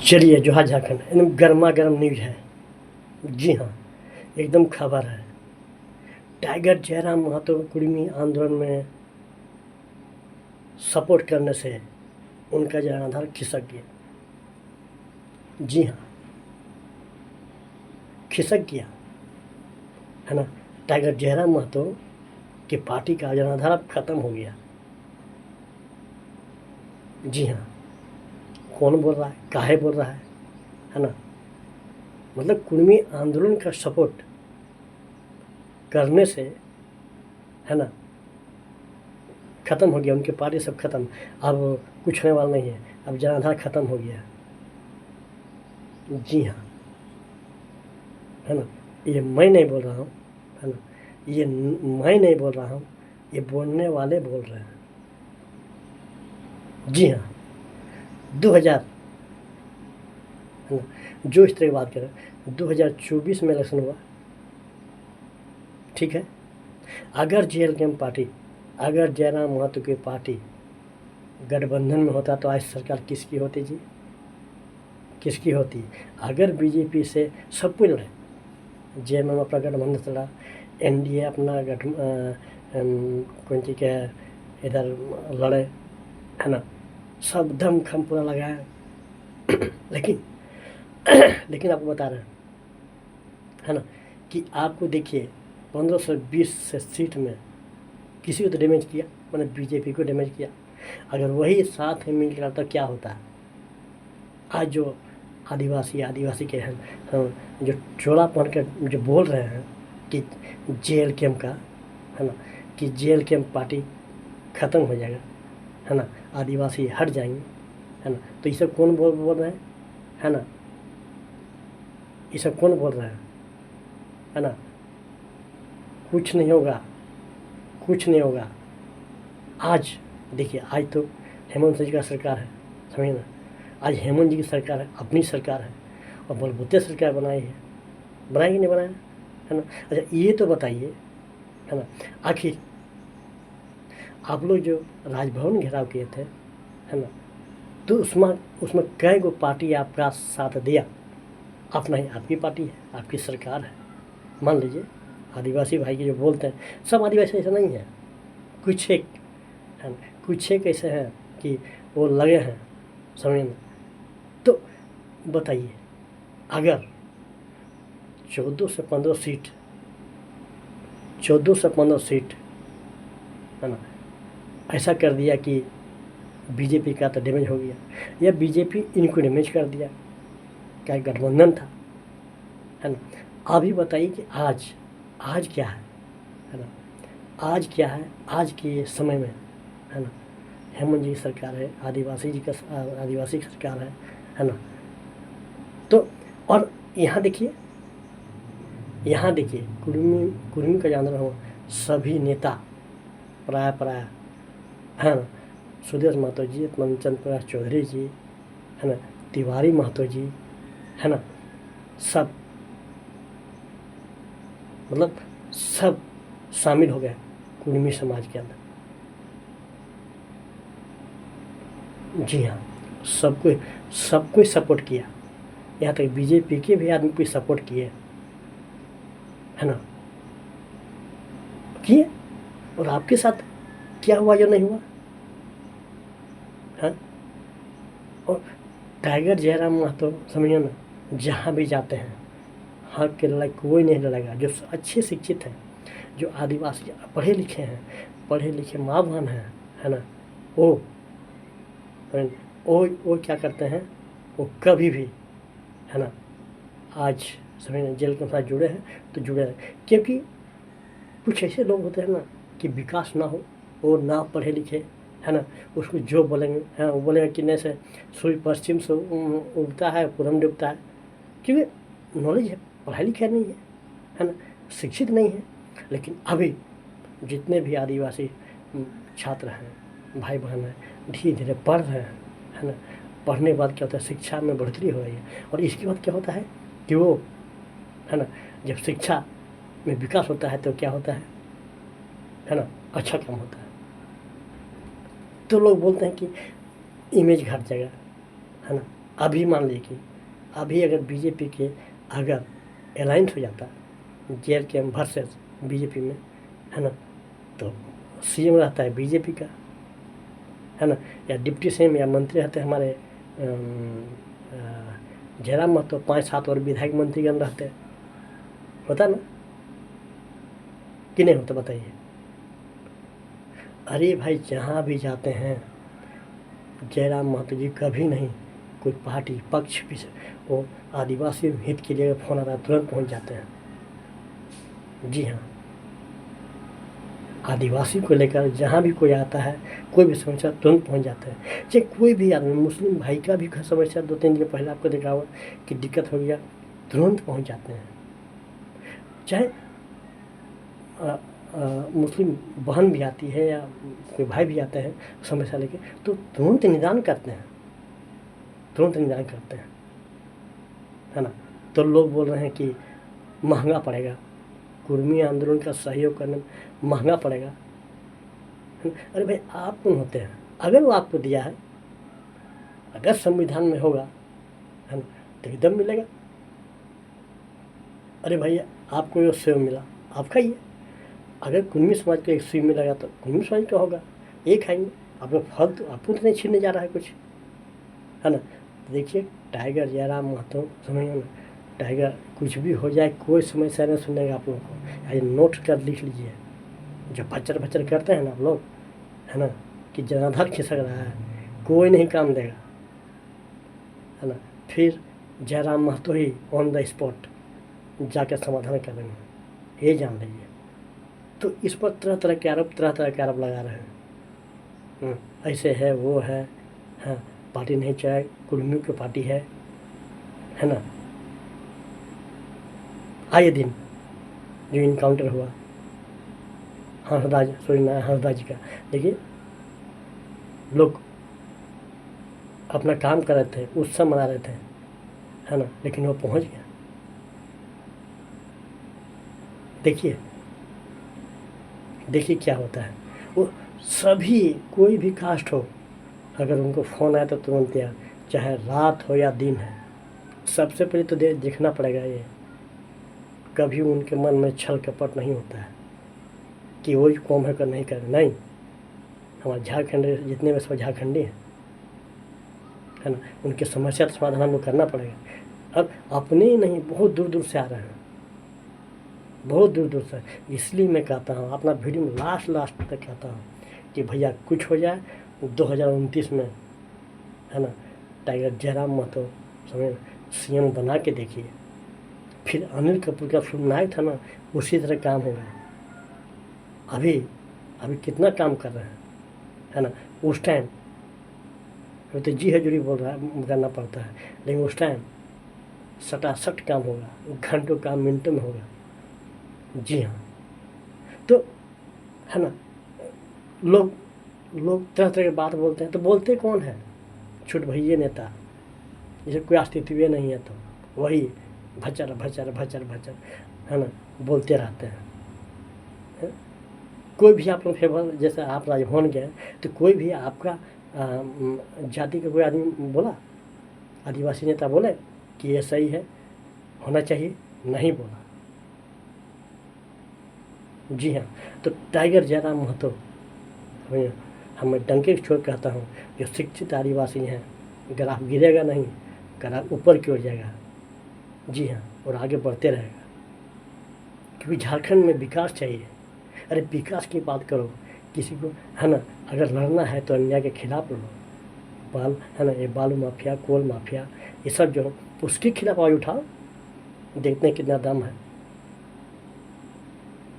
चलिए जोहार झारखंड, एकदम गर्मा गर्म न्यूज है। जी हाँ, एकदम खबर है। टाइगर जयराम महतो कुर्मी आंदोलन में सपोर्ट करने से उनका जनाधार खिसक गया। जी हाँ, खिसक गया है ना। टाइगर जयराम महतो की पार्टी का जनाधार अब खत्म हो गया। जी हाँ, कौन बोल रहा है, काहे बोल रहा है ना। मतलब कुर्मी आंदोलन का सपोर्ट करने से है ना खत्म हो गया, उनके पार्टी सब खत्म। अब कुछ होने वाला नहीं है, अब जनाधार खत्म हो गया। जी हाँ, है ना। ये मैं नहीं बोल रहा हूँ, है ना। ये मैं नहीं बोल रहा हूँ, ये बोलने वाले बोल रहे हैं। जी हाँ, 2000 है ना, जो इस तरह की बात करें, 2024 में इलेक्शन हुआ, ठीक है। अगर JLKM पार्टी, अगर जयराम महतो की पार्टी गठबंधन में होता तो आज सरकार किसकी होती जी, किसकी होती। अगर बीजेपी से सब कुछ लड़े, JMM अपना गठबंधन चला, NDA अपना कौन सी क्या इधर लड़े, है ना, सब दम खम पूरा लगाए लेकिन लेकिन आपको बता रहे हैं, है ना, कि आपको देखिए 1520 से सीट में किसी को तो डैमेज किया, मतलब बीजेपी को डैमेज किया। अगर वही साथ में मिलकर तो क्या होता है। आज जो आदिवासी के हैं, जो चोला पहन कर जो बोल रहे हैं कि JLKM का, है ना, कि JLKM पार्टी ख़त्म हो जाएगा, है ना, आदिवासी हट जाएंगे, है ना, तो ये सब कौन बोल रहे हैं, है ना, ये सब कौन बोल रहे हैं, है ना। कुछ नहीं होगा, कुछ नहीं होगा। आज देखिए, आज तो हेमंत जी का सरकार है, समझिए ना। आज हेमंत जी की सरकार है, अपनी सरकार है, और बलबूते सरकार बनाई है, बनाई कि नहीं बनाया, है ना। अच्छा ये तो बताइए, है ना, आखिर आप लोग जो राजभवन घेराव किए थे, है ना, तो उसमें उसमें कई गो पार्टी आपका साथ दिया। अपना ही आपकी पार्टी है, आपकी सरकार है। मान लीजिए आदिवासी भाई के जो बोलते हैं, सब आदिवासी ऐसा नहीं है, कुछ एक है ना, कुछ एक ऐसे हैं कि वो लगे हैं, समझ में। तो बताइए, अगर 14 से 15 सीट, 14 से 15 सीट, है ना, ऐसा कर दिया कि बीजेपी का तो डैमेज हो गया, या बीजेपी इनको डैमेज कर दिया, क्या गठबंधन था, है ना। अभी बताइए कि आज क्या है ना, आज क्या है, आज के समय में, है ना, हेमंत जी की सरकार है, आदिवासी की सरकार है ना। तो और यहाँ देखिए, कुर्मी का आंदोलन हो, सभी नेता प्राय है ना, सुदेश महतो जी, मनचंद प्रकाश चौधरी जी, है ना, तिवारी महतो जी, है ना, सब मतलब सब शामिल हो गए कुर्मी समाज के अंदर। जी हाँ, सबको सपोर्ट किया, यहाँ तक बीजेपी के भी आदमी को सपोर्ट किए, है ना, किए। और आपके साथ क्या हुआ जो नहीं हुआ है। और टाइगर जयराम महतो समझिए ना, जहाँ भी जाते हैं हक के लड़ाई कोई नहीं लड़ेगा। जो अच्छे शिक्षित हैं, जो आदिवासी पढ़े लिखे हैं, पढ़े लिखे माँ बहन हैं, है ना, वो वो क्या करते हैं, वो कभी भी, है ना, आज समझिए जेल के साथ जुड़े हैं तो जुड़े हैं। क्योंकि कुछ ऐसे लोग होते हैं ना कि विकास ना हो, वो ना पढ़े लिखे, है ना, उसको जो बोलेंगे, हाँ वो बोलेगा कि नहीं से सूर्य पश्चिम से उगता है पूरब में डूबता है। क्योंकि नॉलेज है, पढ़ाई लिखाई नहीं है ना, शिक्षित नहीं है। लेकिन अभी जितने भी आदिवासी छात्र हैं, भाई बहन हैं, धीरे धीरे पढ़ रहे हैं, है ना। पढ़ने के बाद क्या होता है, शिक्षा में बढ़ोतरी हो रही है। और इसके बाद क्या होता है कि वो, है ना, जब शिक्षा में विकास होता है तो क्या होता है ना, अच्छा काम होता है। तो लोग बोलते हैं कि इमेज घट जाएगा, है ना, अभी मान लीजिए कि अभी अगर बीजेपी के अगर अलायंस हो जाता JRKM वर्सेस बीजेपी में, है ना, तो CM रहता है बीजेपी का, है ना, या डिप्टी CM या मंत्री रहते हैं हमारे जयराम महतो, 5-7 और विधायक मंत्रीगण रहते, होता ना कि नहीं होता, बताइए। अरे भाई जहाँ भी जाते हैं जयराम महतो जी कभी नहीं कोई पार्टी पक्ष पीछे, वो आदिवासी हित के लिए फोन आता है तुरंत पहुँच जाते हैं। जी हाँ, आदिवासी को लेकर जहाँ भी कोई आता है, कोई भी समस्या तुरंत पहुँच जाते हैं। चाहे कोई भी आदमी, मुस्लिम भाई का भी समस्या 2-3 दिन पहले आपको देखा होगा कि दिक्कत हो गया, तुरंत पहुँच जाते हैं। चाहे मुस्लिम बहन भी आती है या कोई भाई भी आते हैं समस्या लेके, तो तुरंत निदान करते हैं, तुरंत निदान करते हैं, है ना। तो लोग बोल रहे हैं कि महंगा पड़ेगा, कुर्मी आंदोलन का सहयोग करने में महंगा पड़ेगा। अरे भाई आप कौन होते हैं? अगर वो आपको दिया है, अगर संविधान में होगा, है ना, तो एकदम मिलेगा। अरे भैया आपको ये सेव मिला, आप खाइए। अगर कुर्मी समाज को एक सेव मिलेगा तो कुर्मी समाज का होगा, ये खाएंगे। आपको फल तो आपको तो नहीं छीनने जा रहा है कुछ, है ना। तो देखिए टाइगर जयराम महतो, समझिए ना, टाइगर कुछ भी हो जाए कोई समस्या नहीं सुनेगा आप लोगों को। ये नोट कर लिख लीजिए, जो भचर भचर करते हैं ना आप लोग, है ना, कि जनाधार खिसक रहा है, कोई नहीं काम देगा, है ना। फिर जयराम महतो ही ऑन द स्पॉट जाकर समाधान कर देंगे, ये जान लीजिए। तो इस पर तरह तरह के आरोप लगा रहे हैं। ऐसे है वो है, हाँ पार्टी नहीं चाहे, कुर्मियों की पार्टी है ना। आए दिन जो इनकाउंटर हुआ हंसदा जी का, देखिए लोग अपना काम कर रहे थे, उत्सव मना रहे थे, है ना, लेकिन वो पहुंच गया। देखिए क्या होता है। वो सभी, कोई भी कास्ट हो, अगर उनको फ़ोन आया तो तुरंत यार, चाहे रात हो या दिन है, सबसे पहले तो देखना पड़ेगा ये, कभी उनके मन में छल कपट नहीं होता है कि वो कौम है कर नहीं कर, नहीं। हमारे झारखंड जितने में सब झारखंडी हैं, है ना, उनकी समस्या का समाधान हमको करना पड़ेगा। अब अपने ही नहीं, बहुत दूर दूर से आ रहे हैं, बहुत दूर दूर से। इसलिए मैं कहता हूँ अपना वीडियो में लास्ट तक कहता हूँ कि भैया कुछ हो जाए 2029 में, है ना, टाइगर जयराम महतो समय CM बना के देखिए। फिर अनिल कपूर का फिल्म नायक था ना, उसी तरह काम होगा। अभी कितना काम कर रहे हैं, है ना। उस टाइम तो जी हजूरी बोल रहा है, करना पड़ता है, लेकिन उस टाइम सटासट काम होगा, घंटों काम मिनटों में होगा। जी हाँ, तो है ना, लोग तरह तरह की बात बोलते हैं, तो बोलते कौन है? छुट भइये नेता, जैसे कोई अस्तित्व नहीं है, तो वही भचर भचर भचर भचर, है ना, बोलते रहते हैं। कोई भी आप लोग फेवर, जैसे आप राजभवन गए तो कोई भी आपका जाति का कोई आदमी बोला, आदिवासी नेता बोले कि ये सही है, होना चाहिए, नहीं बोला। जी हाँ, तो टाइगर जयराम महतो, मैं डंके की छोड़ कहता हूँ, जो शिक्षित आदिवासी हैं, ग्राफ गिरेगा नहीं, ग्राफ ऊपर की ओर जाएगा। जी हाँ, और आगे बढ़ते रहेगा, क्योंकि झारखंड में विकास चाहिए। अरे विकास की बात करो, किसी को, है ना, अगर लड़ना है तो अन्याय के खिलाफ लड़ो, है ना, ये बालू माफिया, कोल माफिया, ये सब जो उसके खिलाफ आवाज उठाओ, देखते हैं कितना दम है।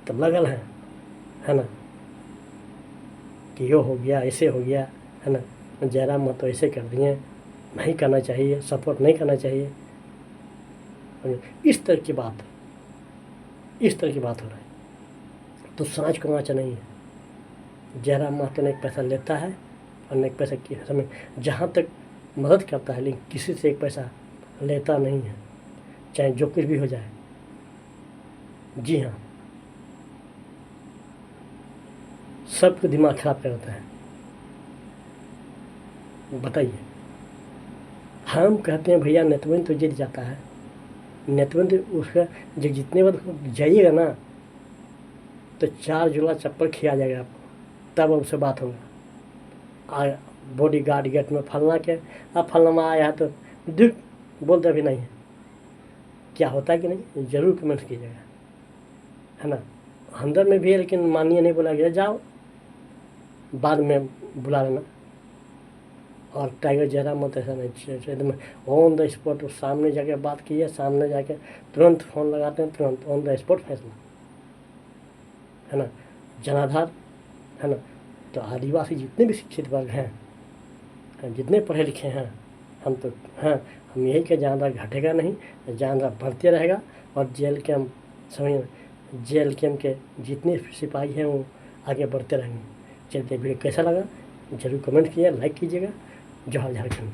तो लगल है ना, कि यो हो गया, ऐसे हो गया, है ना, जयराम महतो ऐसे कर दिए, नहीं करना चाहिए, सपोर्ट नहीं करना चाहिए। इस तरह की बात हो रही है। तो समाज को आँचा नहीं है। जयराम महतो ने एक पैसा लेता है और न एक पैसा की समय जहाँ तक मदद करता है, लेकिन किसी से एक पैसा लेता नहीं है, चाहे जो कुछ भी हो जाए। जी हाँ, सबको दिमाग खराब करता है। बताइए, हम कहते हैं भैया नेतवन तो जीत जाता है, नेतवन तो उसका जब जितने बार जाइएगा ना तो 4 जुला चप्पल खिया जाएगा आपको, तब उससे बात होगा। बॉडी गार्ड गेट में फलना के अब फलना आया है तो दुख बोलते भी नहीं है, क्या होता है कि नहीं, ज़रूर कमेंट कीजिएगा, है ना। अंदर में भी है लेकिन मानिए नहीं बोला गया, जाओ बाद में बुला लेना। और टाइगर जयराम मत ऐसा नहीं, एकदम ऑन द स्पॉट सामने जाके बात की है, सामने जाके तुरंत फ़ोन लगाते हैं, तुरंत ऑन द स्पॉट फैसला, है ना। जनाधार, है ना। तो आदिवासी जितने भी शिक्षित वर्ग हैं, जितने पढ़े लिखे हैं, हम तो हैं, हम यही कि जनाधार घटेगा नहीं, जनाधार बढ़ते रहेगा। और जेल कैम्प समझिए, जेल कैम्प के जितने सिपाही हैं वो आगे बढ़ते रहेंगे। चलते वीडियो कैसा लगा जरूर कमेंट कीजिए, लाइक कीजिएगा। जोहार झारखंड।